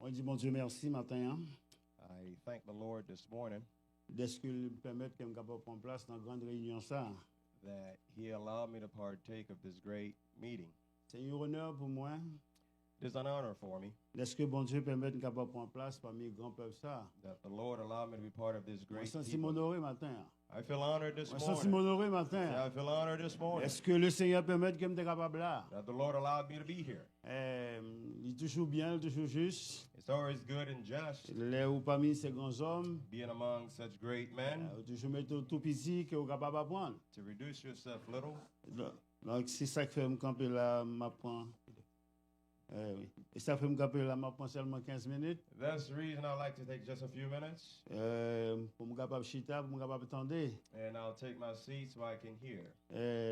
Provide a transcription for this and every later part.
On dit, bon Dieu, merci matin. I thank the Lord this morning Est-ce qu'il me permet que je sois capable de prendre place dans la grande réunion ça? that He allowed me to partake of this great meeting. C'est un honneur pour moi. It is an honor for me Est-ce que bon Dieu permet que je capable de prendre place parmi les grands peuples ça? that the Lord allowed me to be part of this Je me great sens si people. honoré matin. I feel honored this Je me sens si morning. honoré matin. I feel honored this morning Est-ce que le Seigneur permet que je sois capable là? that the Lord allowed me to be here. Il est toujours bien, toujours juste. It's always good and just Il est parmi ces grands hommes. being among such great men Toujours mettre tout petit que vous capable d'apprendre. to reduce yourself little. Donc, c'est ça que fait me camper là, m'apprendre. Oui. Et ça fait me camper là, m'apprendre seulement 15 minutes. That's the reason I like to take just a few minutes Pour me capable chita, pour me capable attendre. and I'll take my seat so I can hear.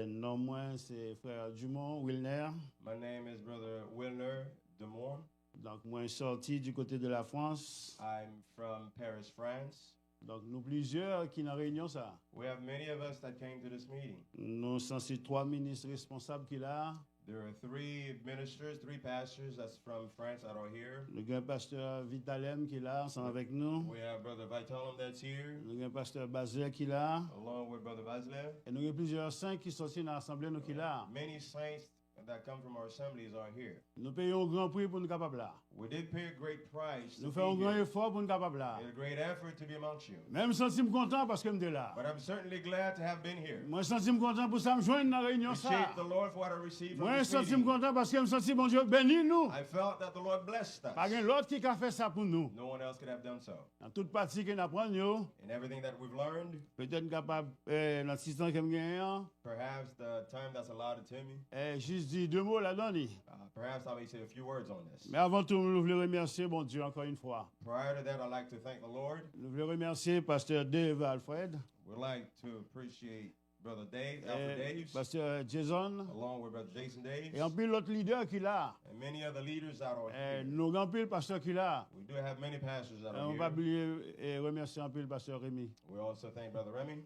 Non, moi, c'est frère Dumont, Wilner. My name is Brother Wilner Demore. Donc, moi, je suis sorti du côté de la France. I'm from Paris, France. Donc, nous plusieurs qui dans la réunion ça. We have many of us that came to this meeting. Nous sommes trois ministres responsables qui là. There are three ministers, three pastors that's from France that are here. Le grand pasteur Vitalem qui est là, ensemble avec nous. We have Brother Vitalum that's here, Le grand pasteur Basile qui est là. along with Brother Vasilev. Et nous avons plusieurs saints qui sont aussi dans l'assemblée nous qui est là. Many saints that come from our assemblies are here. Nous payons un grand prix pour nous capables là. We did pay a great price to Nous be faisons un grand here. effort pour nous capables là. Made a great effort to be amongst you. Même si je suis content parce que je suis là. But I'm certainly glad to have been here. Moi, je suis content pour ça me joindre dans la réunion ça. Appreciate the Lord for what I received from Moi, je this suis meeting. content parce que je me sens bon Dieu béni nous. I felt that the Lord blessed Pas us. l'autre qui a fait ça pour nous. No one else could have done so. Dans toute partie que nous apprenons, In everything that we've learned, peut-être capable dans l'assistant que je gagne, perhaps the time that's allotted to me, juste dire deux mots là-dedans. perhaps I may say a few words on this. Mais avant tout, nous voulons remercier bon Dieu encore une fois. Prior to that, I'd like to thank the Lord. Nous voulons remercier pasteur Dave Alfred, We'd like to appreciate Brother Dave, Alfred Daves, pasteur Jason, along with Brother Jason Daves, et en plus l'autre leader qu'il a. and many other leaders that are here. Nous avons le pasteur qu'il a. We do have many pastors that On are va here. oublier et remercier un peu le pasteur Rémi, We also thank Brother Remy,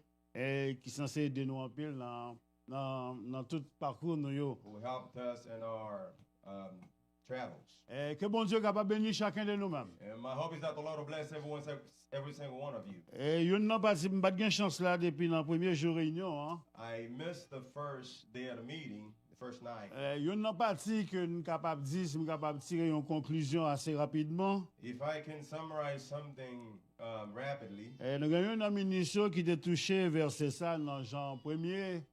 qui est censé aider nous en pile dans tout parcours nous. who helped us in our travels. Que bon Dieu capable de bénir chacun de nous-mêmes. And my hope is that the Lord will bless every single one of you. Et il n'a pas de chance là depuis le premier jour de réunion. I missed the first day of the meeting, the first night. Il n'a pas dit que nous sommes capables de dire, nous sommes capables de tirer une conclusion assez rapidement. If I can summarize something rapidly, Nous avons un ministre qui était touché verset ça dans Jean 1er.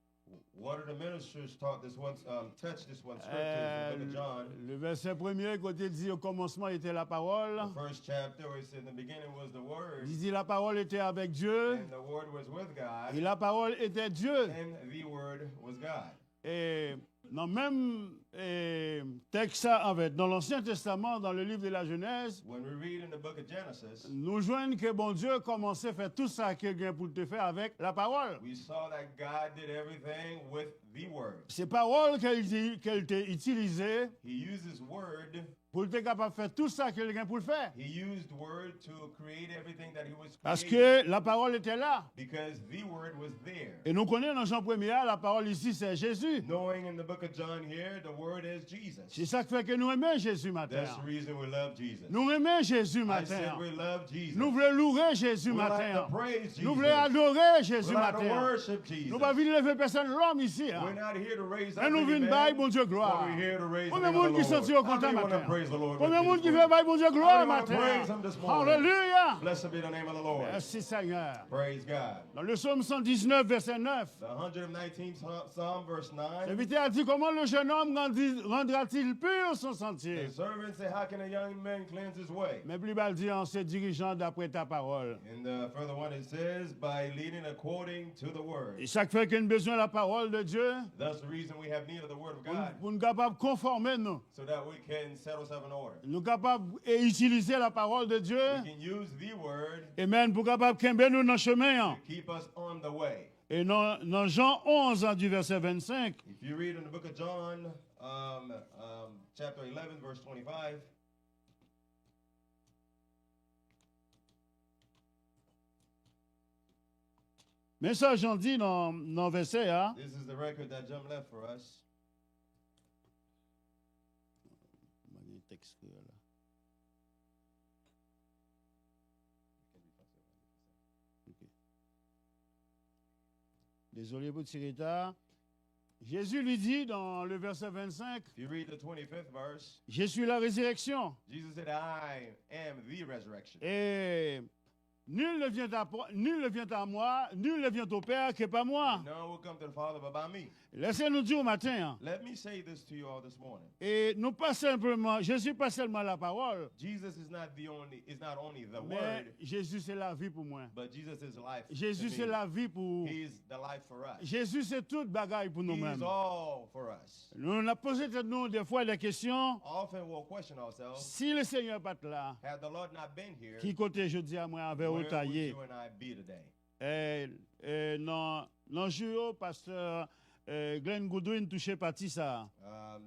one of the ministers taught this one, touched this one scripture in the book of John, Le verset 1er, côté dit au commencement était la parole. the first chapter, where it said, in the beginning was the Word, Il dit la parole était avec Dieu and the Word was with et God, la parole était Dieu. and the Word was God. Et dans le même texte, ça, en fait, dans l'Ancien Testament, dans le livre de la Genèse, When we read in the book of Genesis, nous joignons que bon Dieu commençait à faire tout ça qu'il vient pour te faire avec la parole. we saw that God did everything with the Word. Ces paroles qu'elle t'a utilisées He used His Word. pour être capable de faire tout ça qu'il vient pour le faire. He used Word to create everything that He was Parce creating, que la parole était là. because the Word was there. Et nous connaissons dans Jean 1er, la parole ici, c'est Jésus. Knowing in the book of John here, the Word is Jesus. C'est ça qui fait que nous aimons Jésus matin. That's the reason we love Jesus. Nous aimons Jésus I said matin. we love Jesus. Nous voulons louer Jésus We like matin. to praise Nous Jesus. voulons adorer We Jésus like to matin. worship Jesus. Nous ne pouvons pas venir lever personne l'homme ici. We're not here to raise Mais up nous any venons man, bailler, bon Dieu, but gloire. we're here to raise the Combien de name of monde the qui sont Lord. contents How many want matin? to praise the Lord Combien de with monde this qui word? veut bailler, bon Dieu, How gloire many want to matin? praise Him this morning? Alléluia. Blessed be the name of the Lord. Merci Seigneur. Praise God. Dans le psaume 119, verset 9, The 119th Psalm, verse 9. l'invité a dit, comment le jeune homme rendra-t-il pur son sentier? The servant said, how can a young man cleanse his way? Mais plus bas dit, en se dirigeant d'après ta parole. In the further one it says, by leading according to the word. Et chaque fois qu'on a besoin de la parole de Dieu, That's the reason we have need of the word of God, pour nous capables de conformer nous, so that we can set ourselves in order. nous capables d'utiliser la parole de Dieu, We can use the word et même pour capables de nous dans le chemin. to keep us on the way. Et dans Jean 11, du verset 25, If you read in the book of John, chapter 11, verse 25, mais ça, j'en dis dans le verset, hein? this is the record that John left for us. Désolé pour le petit retard. Jésus lui dit dans le verset 25, If you read the 25th verse, je suis la résurrection. Jesus said, I am the resurrection. Et nul ne vient à moi, nul ne vient au Père que par moi. No one will come to the Father but by me. Laissez-nous dire au matin. Let me say this to you all this morning. Et nous pas simplement, Jésus pas seulement la parole, Jesus is not only the mais word, Jésus c'est la vie pour moi. but Jesus is life. Jésus to c'est me. la vie pour. He's the life for us. Jésus c'est toute bagaille pour He's nous-mêmes. all for us. Nous on a posé nous des fois des questions. Often we'll question ourselves, Si le Seigneur pas là, had the Lord not been here, qui côté je dis à moi avec where would taillé. you and I be today? Non jour pasteur Glenn Goodwin touché parti ça.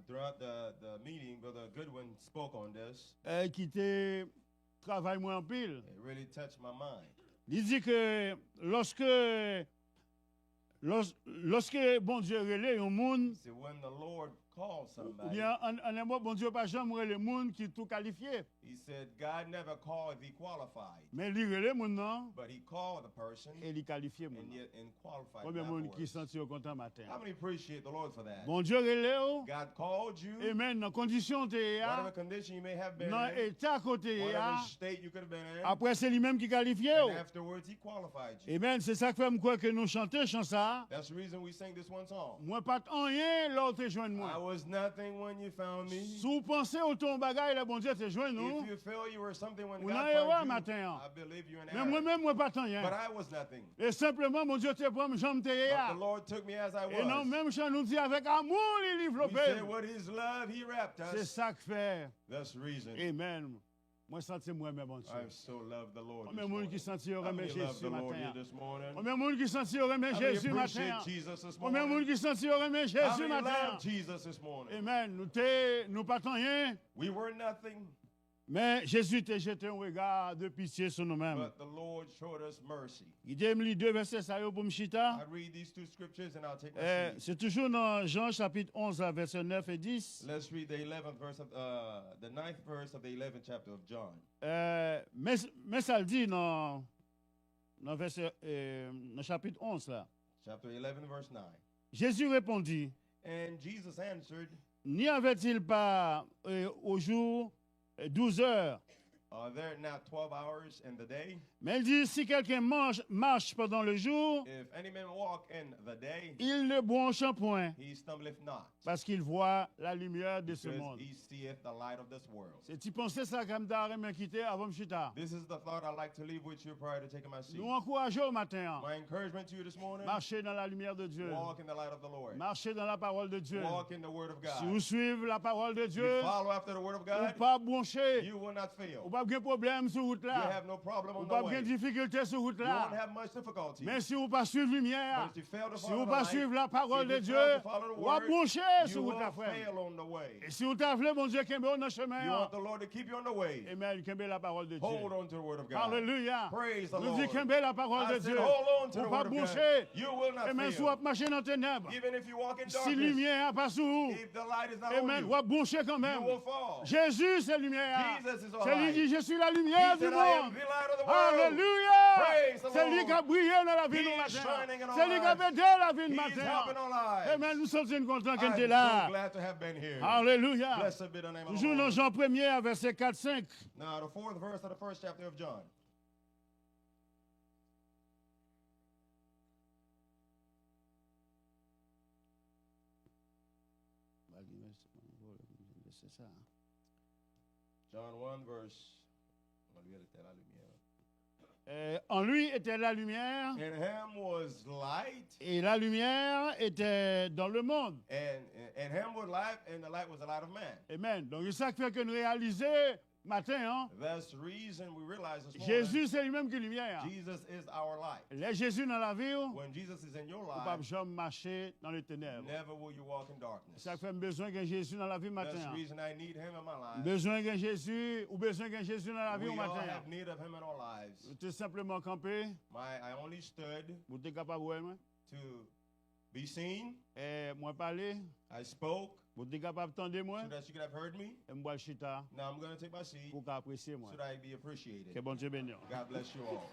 Throughout the meeting, Brother Goodwin spoke on this. Qui était travail moins en pile. It really touched my mind. Il dit que lorsque bon Dieu relève un monde, See, when the Lord called ou somebody, bien en un mot bon Dieu pas jamais le monde qui tout qualifié, he said God never called the qualified, mais il relève monde non but he called the person et il qualifié monde. and qualified Combien de monde qui afterwards. senti content matin. How many appreciate the Lord for that? Bon Dieu relève God called you, et même dans condition te whatever condition you may have been dans in, état côté whatever state you could have been in, après c'est lui-même qui qualifié. and afterwards he qualified you. Amen, c'est ça que fait me croire que nous chantons chant ça. That's the reason we sing this one song. Moi pas rien l'autre joindre I moi. was nothing when you found me. Si vous pensez au ton bagaille le bon Dieu te joindre nous. If you feel you were something when Ou God nan erreur found you, matin. I believe you in Mais error. moi-même moi pas rien. But I was nothing. Et simplement mon Dieu te prend j'aime te But the Lord took me as I et non was. même chant nous dit avec amour il We développé. say what His love, He wrapped C'est us. ça que fait. That's the reason. Amen. Moi senti moi même bon Dieu. I so love the Lord. Combien This de monde qui morning. senti How remet many love Jésus the Lord here matin. this morning? Combien de monde qui senti remet How many Jésus appreciate matin. Jesus this Combien de monde morning? qui senti remet How Jésus many matin. love Jesus this morning? Amen. Nous pas rien. We were nothing, Mais Jésus t'a jeté un regard de pitié sur nous-mêmes. but the Lord showed us mercy. Il dit, me lit deux versets ça yo pour me chita. I read these two scriptures and I'll take my seat. C'est toujours dans Jean chapitre 11, verset 9 et 10. Let's read the 11th verse of the 9th verse of the 11th chapter of John. Mais ça le dit dans verset, dans chapitre 11 là. Chapter 11, verse 9. Jésus répondit, And Jesus answered, n'y avait-il pas au jour 12 heures? are there not 12 hours in the day? Mais il dit, si quelqu'un marche pendant le jour, If any man walk in the day, il ne bronche point, he stumbleth not, parce qu'il voit la lumière de ce because monde. he seeth the light of this world. C'est tu pensais ça comme d'arrêt me quitter avant de chita. This is the thought I'd like to leave with you prior to taking my seat. Nous encourageons au matin. My encouragement to you this morning, Marchez dans la lumière de Dieu. walk in the light of the Lord. Marchez dans la parole de Dieu. Walk in the word of Si God. vous suivez la parole de You Dieu, follow after the word of ou God, pas broncher, you will not ou fail. pas de problème sur route You là, have no problem ou on pas the de way. difficulté sur route You won't là. have much difficulty. Mais si vous pas suivre lumière, But if you fail to si follow vous the pas light, suivre la parole if de you Dieu, fail to follow the ou pas word, broncher you sur route will là frère. fail on the way. Et si vous t'avez bon Dieu qui dans le You chemin, want the Lord to keep you on the way. amen, qui la parole de Dieu. Hold on to the word of God. Alléluia. Praise the Nous dit Lord. qui la parole de I said, Dieu. hold on to Ou the pas word of God. broncher. You will not Amen, si vous fail. marchez dans les ténèbres, Even if you walk in si darkness, lumière pas sur vous, if the light is not amen, on vous you, broncher quand you même. will fall. Jésus, c'est lumière. Jesus is our C'est lui light. qui dit, je suis la He lumière du said, I am monde. the light of the world. Alléluia. Praise the C'est lui qui a Lord. brillé dans la vie He du is matin. shining in our C'est lui qui a lives. aidé la vie du He's helping matin. our lives. Amen, nous sommes contents I'm qu'il était so là. glad to have been here. Alléluia. Blessed be the name of the Toujours dans Lord. Jean 1er, verset 4-5. Now, the 4th verse of the 1st chapter of John. C'est ça. John 1, verse. En lui était la lumière, In him was light, et la lumière était dans le monde. and in him was life, and the light was the light of man. Amen. Donc, c'est ça qui fait que nous réalisons matin, hein, That's the reason we realize this morning Jésus, c'est lui-même qui est lumière. Jesus is our light. Les Jésus dans la vie, vous When Jesus is in your ne pouvez pas life, jamais marcher dans les ténèbres. never will you walk in darkness. C'est ça qui fait besoin de Jésus dans la vie That's matin. the reason I need him in my life. Besoin de Jésus, ou besoin de Jésus dans la vie We au all matin. have need of him in our lives. Tout simplement camper, I only stood vous êtes capable de voir, moi. to be seen. Et moi parler, I spoke vous êtes capable d'entendre moi. so that you could have heard me. Et moi chita Now I'm going to take my seat pour qu'apprécier moi. so that I be appreciated. Que bon Dieu bénisse. God bless you all.